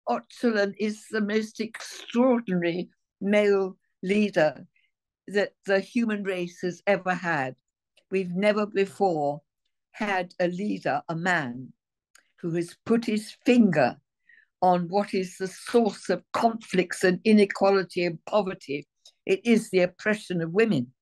Öcalan is the most extraordinary male leader that the human race has ever had. We've never before had a leader, a man, who has put his finger on what is the source of conflicts and inequality and poverty. It is the oppression of women.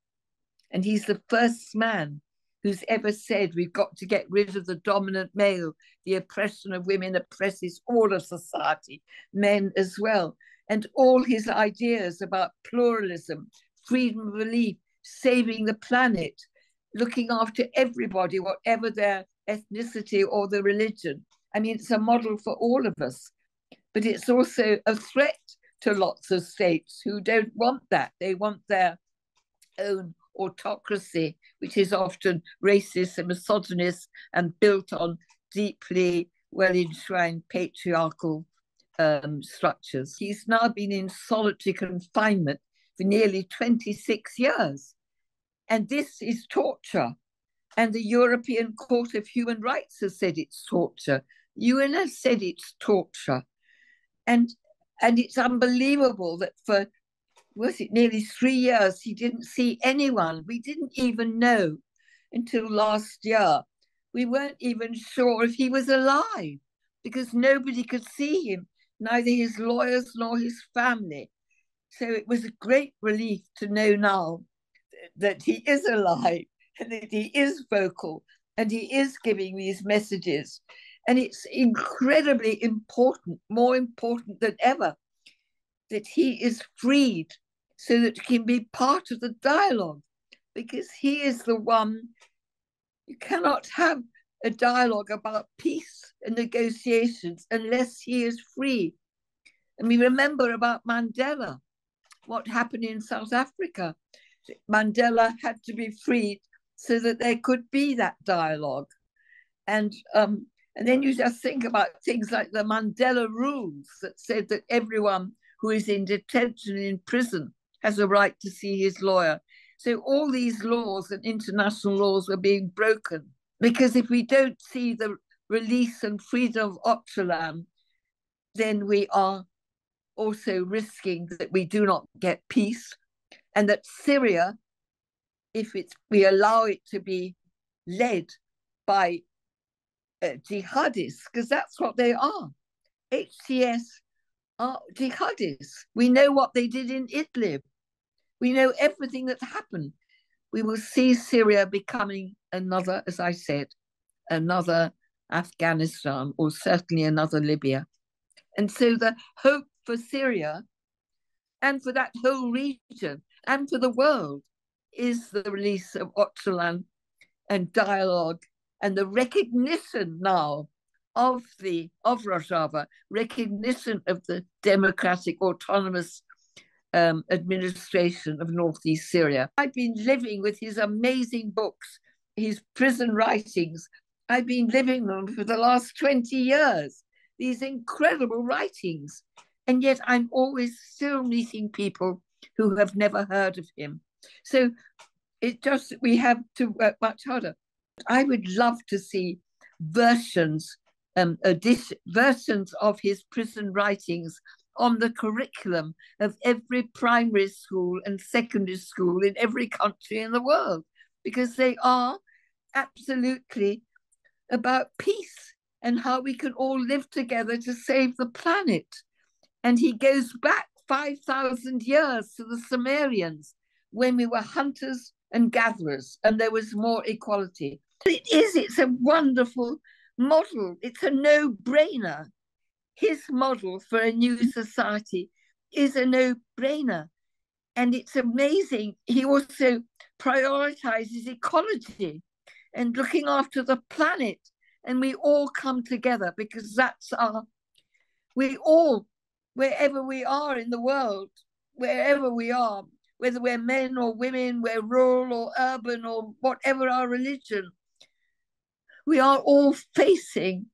And he's the first man who's ever said we've got to get rid of the dominant male. The oppression of women oppresses all of society, men as well. And all his ideas about pluralism, freedom of belief, saving the planet, looking after everybody, whatever their ethnicity or their religion. I mean, it's a model for all of us, but it's also a threat to lots of states who don't want that. They want their own autocracy, which is often racist and misogynist and built on deeply well-enshrined patriarchal structures. He's now been in solitary confinement for nearly 26 years. And this is torture. And the European Court of Human Rights has said it's torture. UN has said it's torture. And it's unbelievable that for, was it nearly 3 years, he didn't see anyone. We didn't even know until last year. We weren't even sure if he was alive because nobody could see him, neither his lawyers nor his family. So it was a great relief to know now that he is alive and that he is vocal and he is giving these messages. And it's incredibly important, more important than ever, that he is freed so that he can be part of the dialogue, because he is the one. You cannot have a dialogue about peace and negotiations unless he is free. And we remember about Mandela, what happened in South Africa. Mandela had to be freed so that there could be that dialogue. And then you just think about things like the Mandela rules that said that everyone who is in detention in prison has a right to see his lawyer. So all these laws and international laws were being broken, because if we don't see the release and freedom of Öcalan, then we are also risking that we do not get peace, and that Syria, if we allow it to be led by jihadists, because that's what they are. HTS are jihadists. We know what they did in Idlib. We know everything that happened. We will see Syria becoming another, as I said, another Afghanistan, or certainly another Libya. And so the hope for Syria and for that whole region and for the world is the release of Öcalan and dialogue and the recognition now of Rojava, recognition of the democratic autonomous administration of northeast Syria. I've been living with his amazing books, his prison writings. I've been living them for the last 20 years, these incredible writings. And yet I'm always still meeting people who have never heard of him. So it just, we have to work much harder. I would love to see versions of his prison writings on the curriculum of every primary school and secondary school in every country in the world, because they are absolutely about peace and how we can all live together to save the planet. And he goes back 5,000 years to the Sumerians, when we were hunters and gatherers and there was more equality. It's a wonderful model. It's a no-brainer. His model for a new society is a no-brainer. And it's amazing. He also prioritizes ecology and looking after the planet. And we all come together because that's we all, wherever we are in the world, wherever we are, whether we're men or women, we're rural or urban or whatever our religion, we are all facing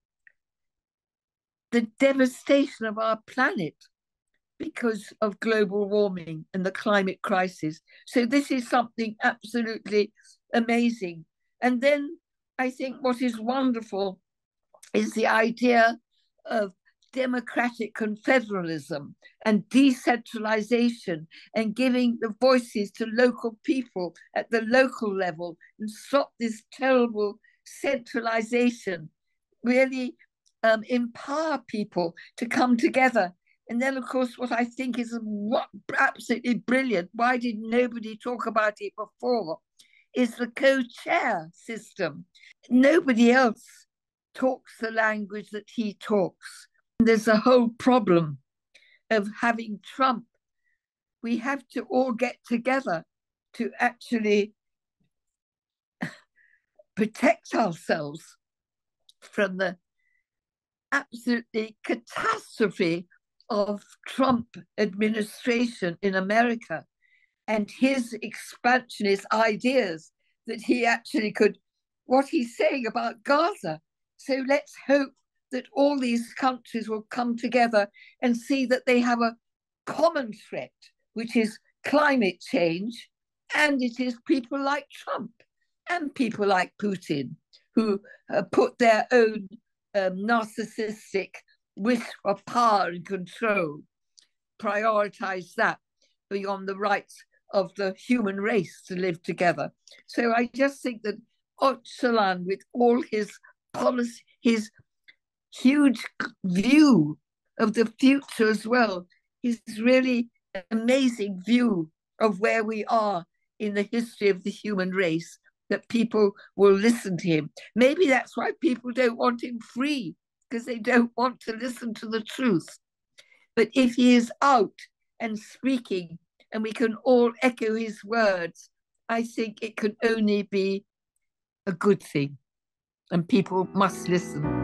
the devastation of our planet because of global warming and the climate crisis. So this is something absolutely amazing. And then I think what is wonderful is the idea of democratic confederalism and decentralization and giving the voices to local people at the local level and stop this terrible centralization, really empower people to come together. And then, of course, what I think is absolutely brilliant, why did nobody talk about it before, is the co-chair system. Nobody else talks the language that he talks. There's a whole problem of having Trump. We have to all get together to actually protect ourselves from the absolutely catastrophe of Trump administration in America and his expansionist ideas that he actually could, what he's saying about Gaza. So let's hope that all these countries will come together and see that they have a common threat, which is climate change, and it is people like Trump and people like Putin who put their own narcissistic wish for power and control, prioritize that beyond the rights of the human race to live together. So I just think that Öcalan, with all his policy, his huge view of the future as well, his really amazing view of where we are in the history of the human race, that people will listen to him. Maybe that's why people don't want him free, because they don't want to listen to the truth. But if he is out and speaking, and we can all echo his words, I think it can only be a good thing, and people must listen.